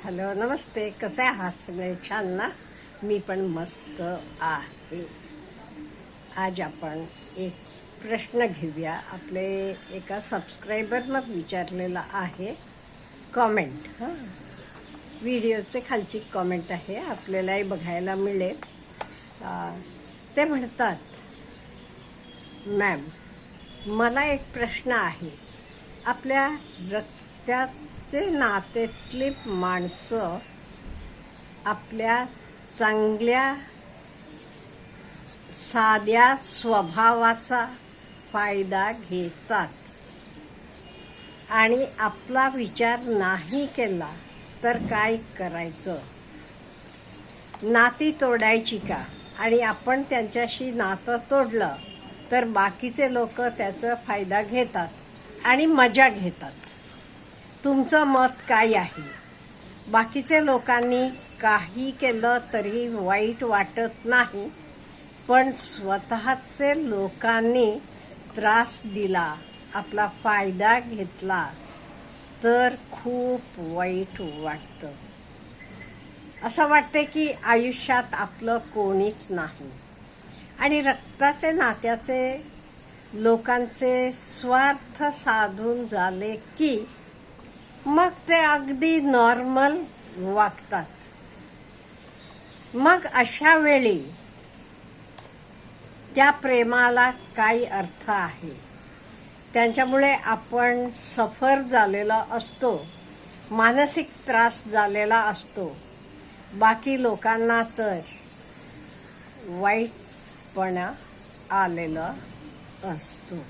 Hello, नमस्ते. कसे आहात सगळे? छान ना? मी पण मस्त आहे. आज आपण एक प्रश्न घेऊया. आपले एका सबस्क्रायबरनं विचारलेला आहे. कॉमेंट, व्हिडिओचे खालची कॉमेंट आहे, आपल्यालाही बघायला मिळेल. ते म्हणतात, मॅम, मला एक प्रश्न आहे. आपल्या रक्ताचे नात्यातली माणसं आपल्या चांगल्या साध्या स्वभावाचा फायदा घेतात आणि आपला विचार नाही केला तर काय करायचं? नाती तोडायची का? आणि आपण त्यांच्याशी नातं तोडलं तर बाकीचे लोक त्याचा फायदा घेतात आणि मजा घेतात. तुमचं मत काय आहे? बाकीचे लोकांनी काही केलं तरी वाईट वाटत नाही, पण स्वतःचे लोकांनी त्रास दिला, आपला फायदा घेतला तर खूप वाईट वाटतं. असं वाटते की आयुष्यात आपलं कोणीच नाही आणि रक्ताचे नात्याचे लोकांचे स्वार्थ साधून झाले की मग ते अगदी नॉर्मल वागतात. मग अशा वेळी त्या प्रेमाला काही अर्थ आहे? त्यांच्यामुळे आपण सफर झालेला असतो, मानसिक त्रास झालेला असतो. बाकी लोकांना तर वाईटपणा आलेला असतो.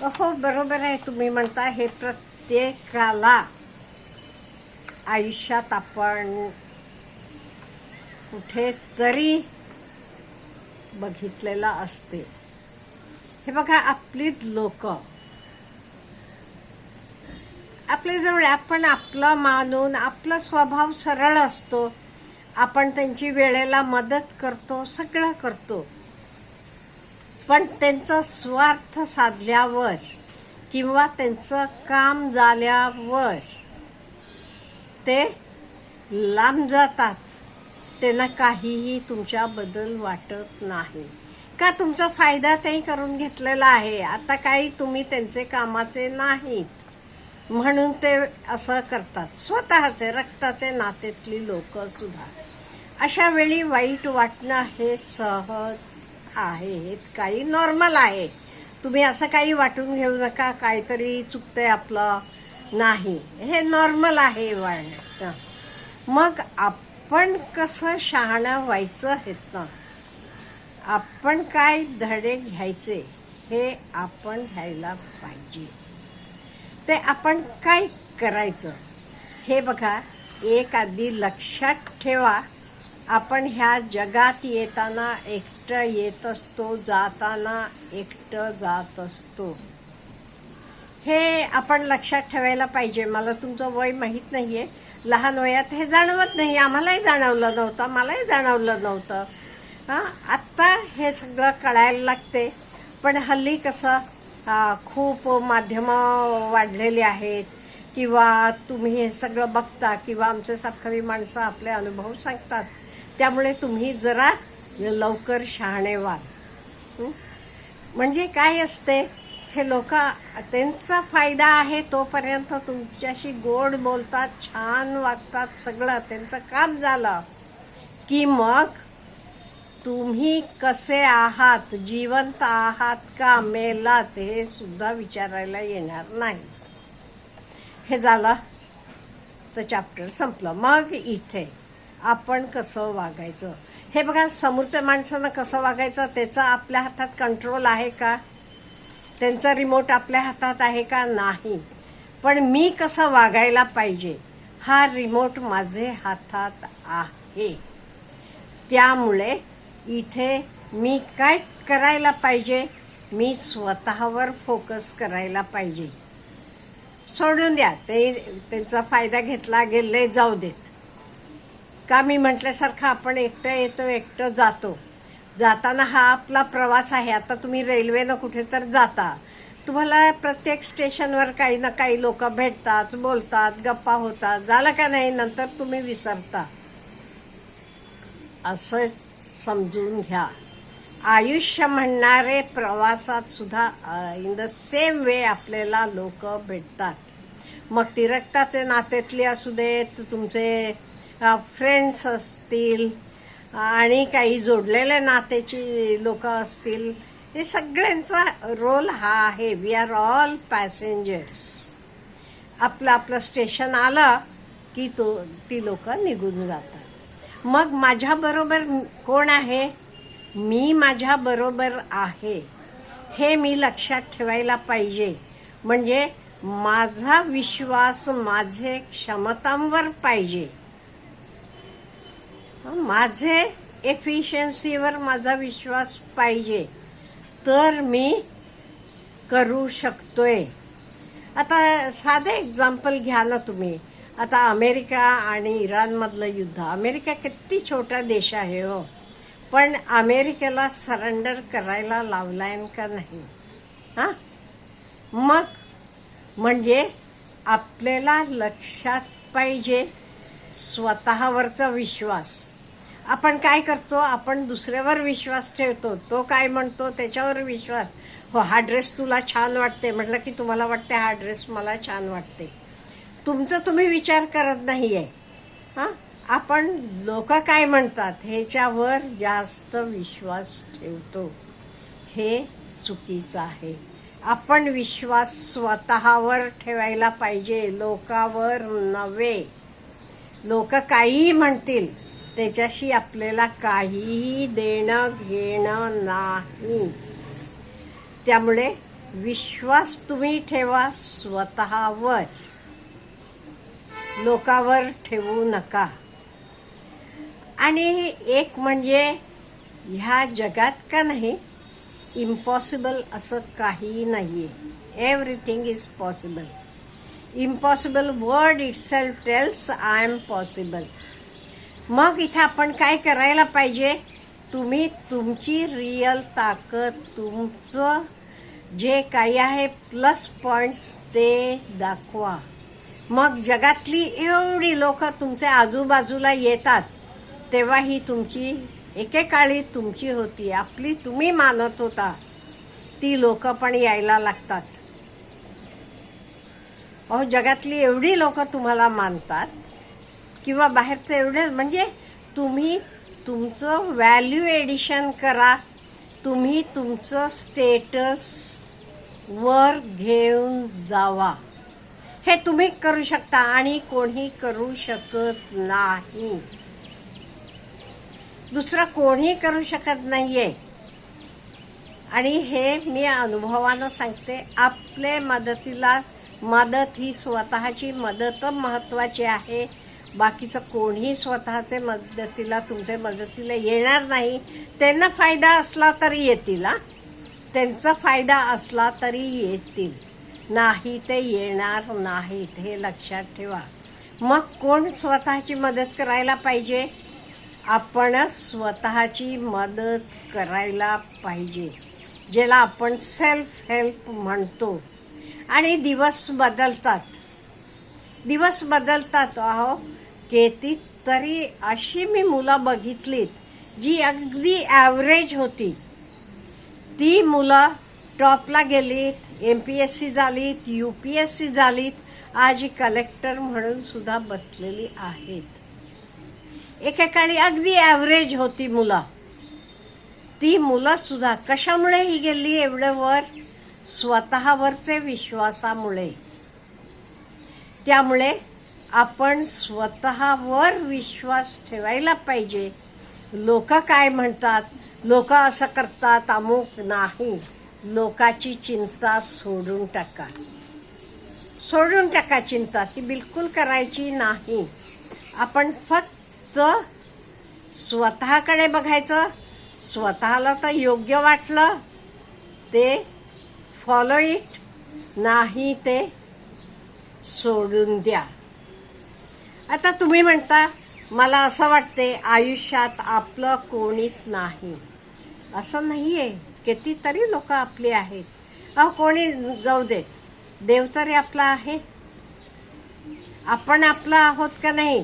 हो, बरोबर आहे. तुम्ही म्हणता हे प्रत्येकाला आयुष्यात आपण कुठेतरी बघितलेला असते. हे बघा, आपली लोक आपल्याजवळ, आपण आपला मानून, आपला स्वभाव सरळ असतो, आपण त्यांची वेळेला मदत करतो, सगळं करतो. पण त्यांचा स्वार्थ साधल्यावर किंवा त्यांचं काम झाल्यावर ते लांब जातात. त्यांना काहीही तुमच्याबद्दल वाटत नाही का? तुमचा फायदा ते करून घेतलेला आहे. आता काही तुम्ही त्यांचे कामाचे नाहीत म्हणून ते असं करतात. स्वतःचे रक्ताचे नात्यातली लोक सुद्धा. अशा वेळी वाईट वाटणं हे सहज आहे, हे काही नॉर्मल आहे. तुम्ही असं काही वाटून घेऊ नका काहीतरी चुकतंय आपलं. नाही, हे नॉर्मल आहे वाटणं. मग आपण कसं शहाणं व्हायचं हे ना, आपण काय धडे घ्यायचे हे आपण घ्यायला पाहिजे. ते आपण काय करायचं हे बघा. एक आधी लक्षात ठेवा, आपण ह्या जगात येताना एकटं येत असतो, जाताना एकटं जात असतो. हे आपण लक्षात ठेवायला पाहिजे. मला तुमचं वय माहीत नाहीये. लहान वयात हे जाणवत नाही. आम्हालाही जाणवलं नव्हतं, मलाही जाणवलं नव्हतं. आत्ता हे सगळं कळायला लागते. पण हल्ली कसं खूप माध्यमं वाढलेली आहेत किंवा तुम्ही हे सगळं बघता किंवा आमच्यासारखी माणसं आपले अनुभव सांगतात. त्यामुळे तुम्ही जरा लवकर शहाणे व्हाल. म्हणजे काय असते, हे लोक त्यांचा फायदा आहे तोपर्यंत तुमच्याशी गोड बोलतात, छान वागतात, सगळं त्यांचं काम झालं की मग तुम्ही कसे आहात, जिवंत आहात का मेलात हे सुद्धा विचारायला येणार नाही. हे झालं तर चॅप्टर संपलं. मग इथे आपण कसं वागायचं हे बघा. समोरच्या माणसानं कसं वागायचं त्याचा आपल्या हातात कंट्रोल आहे का? त्यांचा रिमोट आपल्या हातात आहे का? नाही. पण मी कसं वागायला पाहिजे हा रिमोट माझे हातात आहे. त्यामुळे इथे मी काय करायला पाहिजे, मी स्वतःवर फोकस करायला पाहिजे. सोडून द्या, ते त्यांचा फायदा घेतला, गेले जाऊ देत. का मी म्हटल्यासारखं आपण एकटं येतो, एकटं जातो. जाताना हा आपला प्रवास आहे. आता तुम्ही रेल्वेनं कुठे तर जाता तुम्हाला प्रत्येक स्टेशनवर काही ना काही लोक भेटतात, बोलतात, गप्पा होतात, झालं का नाही, नंतर तुम्ही विसरता. असं समजून घ्या. आयुष्य म्हणणारे प्रवासात सुद्धा इन द सेम वे आपल्याला लोक भेटतात. मग ती रक्ताचे नात्यातली असू देत, तुमचे फ्रेंड्स असतील आणि काही जोडलेल्या नात्याची लोक असतील, हे सगळ्यांचा रोल हा आहे. We are all passengers. आपलं आपलं स्टेशन आलं की ती लोक निघून जातात. मग माझ्याबरोबर कोण आहे? मी माझ्याबरोबर आहे हे मी लक्षात ठेवायला पाहिजे. म्हणजे माझा विश्वास माझे क्षमतांवर पाहिजे, माझे एफिशियन्सीवर माझा विश्वास पाहिजे, तर मी करू शकतोय. आता साधे एक्झाम्पल घ्या ना तुम्ही. आता अमेरिका आणि इराणमधलं युद्ध. अमेरिका किती छोटा देश आहे हो, पण अमेरिकेला सरेंडर करायला लावलाय का नाही? हा, मग म्हणजे आपल्याला लक्षात पाहिजे स्वतःवरचा विश्वास. आपण काय करतो? आपण दुसऱ्यावर विश्वास ठेवतो. तो काय म्हणतो त्याच्यावर विश्वास. हो, हा ड्रेस तुला छान वाटते म्हटलं की तुम्हाला वाटते हा ड्रेस मला छान वाटते. तुमचा तुम्ही विचार करत नाहीये. हा, आपण लोक काय म्हणतात ह्याच्यावर जास्त विश्वास ठेवतो. हे चुकीचं आहे. आपण विश्वास स्वतःवर ठेवायला पाहिजे, लोकांवर नव्हे. लोक काहीही म्हणतील त्याच्याशी आपल्याला काहीही देणं घेणं नाही. त्यामुळे विश्वास तुम्ही ठेवा स्वतःवर, लोकांवर ठेवू नका. आणि एक म्हणजे ह्या जगात का नाही इम्पॉसिबल असं काही नाहीये. Everything is possible. Impossible word itself tells I am possible. मग इथे आपण काय करायला पाहिजे? तुम्ही तुमची रिअल ताकद, तुमचं जे काही आहे प्लस पॉइंट्स ते दाखवा. मग जगातली एवढी लोक तुमच्या आजूबाजूला येतात तेव्हा ही तुमची एकेकाळी तुमची होती, आपली तुम्ही मानत होता, ती लोक पण यायला लागतात. अहो, जगातली एवढी लोक तुम्हाला मानतात किंवा बाहेरचं एवढे, म्हणजे तुम्ही तुमचं व्हॅल्यू एडिशन करा. तुम्ही तुमचं स्टेटस वर घेऊन जावा. हे तुम्ही करू शकता आणि कोणी करू शकत नाही. दुसरं कोणी करू शकत नाहीये. आणि हे मी अनुभवानं सांगते. आपले मदत ही स्वतःची मदत महत्वाची आहे. बाकीचं कोणी स्वतःचे तुमच्या मदतीला येणार नाही. त्यांना फायदा असला तरी येतील, त्यांचा फायदा असला तरी येतील, नाही ते येणार नाहीत. हे लक्षात ठेवा. मग कोण स्वतःची मदत करायला पाहिजे? आपणच स्वतःची मदत करायला पाहिजे, ज्याला आपण सेल्फ हेल्प म्हणतो. आणि दिवस बदलतात अहो. कितीतरी अशी मी मुलं बघितलीत जी अगदी ॲव्हरेज होती. ती मुलं टॉपला गेलीत, MPSC झालीत, UPSC झालीत, आज कलेक्टर म्हणून सुद्धा बसलेली आहेत. एकेकाळी अगदी ॲव्हरेज होती मुलं. ती मुलं सुद्धा कशामुळे ही गेली एवढं वर? स्वतःवरचे विश्वासामुळे. त्यामुळे आपण स्वतःवर विश्वास ठेवायला पाहिजे. लोक काय म्हणतात, लोक असं करतात, अमुक नाही. लोकाची चिंता सोडून टाका. चिंता ती बिलकुल करायची नाही. आपण फक्त स्वतःकडे बघायचं. स्वतःला तर योग्य वाटलं ते फॉलो इट, नाही ते सोडून द्या. आता तुम्ही म्हणता मला असं वाटते आयुष्यात आपलं कोणीच नाही. असं नाहीये. कितीतरी लोक आपली आहेत. कोणी जाऊ दे, देव तरी आपला आहे. आपण आपला आहोत का नाही?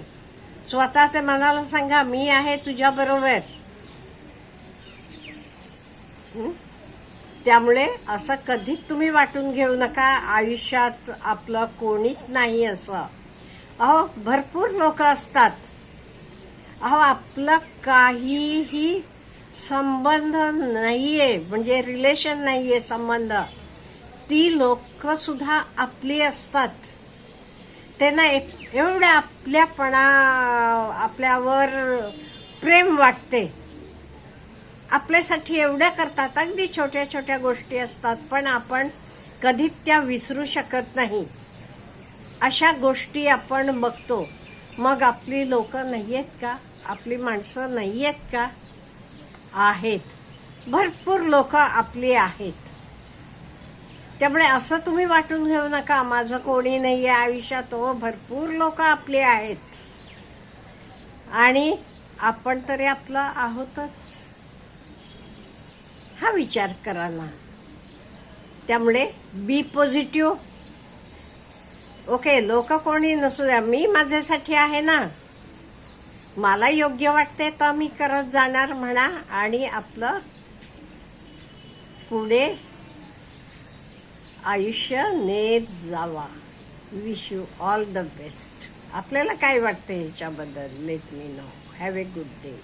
स्वतःच्या मनाला सांगा, मी आहे तुझ्या बरोबर. त्यामुळे असं कधीच तुम्ही वाटून घेऊ नका आयुष्यात आपलं कोणीच नाही असं. भरपूर लोक असतात. आपलं काहीही संबंध नाहीये, म्हणजे रिलेशन नाहीये, संबंध. ती लोक सुद्धा आपली असतात. त्यांना एवढं आपल्यावर प्रेम वाटते, आपल्यासाठी एवढ्या करतात. अगदी छोट्या छोट्या गोष्टी असतात, पण आपण कधीच त्या विसरू शकत नाही. अशा गोष्टी आपण बघतो. मग आपली लोक नाहीयेत का? आपली माणसं नाहीयेत का? आहेत. भरपूर लोक आपली आहेत. त्यामुळे असं तुम्ही वाटून घेऊ नका माझं कोणी नाहीये आयुष्यात. भरपूर लोक आपली आहेत आणि आपण तरी आपलं आहोतच, हा विचार करा ना. त्यामुळे बी पॉझिटिव्ह. ओके, लोक कोणी नसू द्या, मी माझ्यासाठी आहे ना. मला योग्य वाटते तर मी करत जाणार म्हणा आणि आपलं पुढे आयुष्य नेत जावा. Wish you all the best. आपल्याला काय वाटतं ह्याच्याबद्दल? Let me know. Have a good day.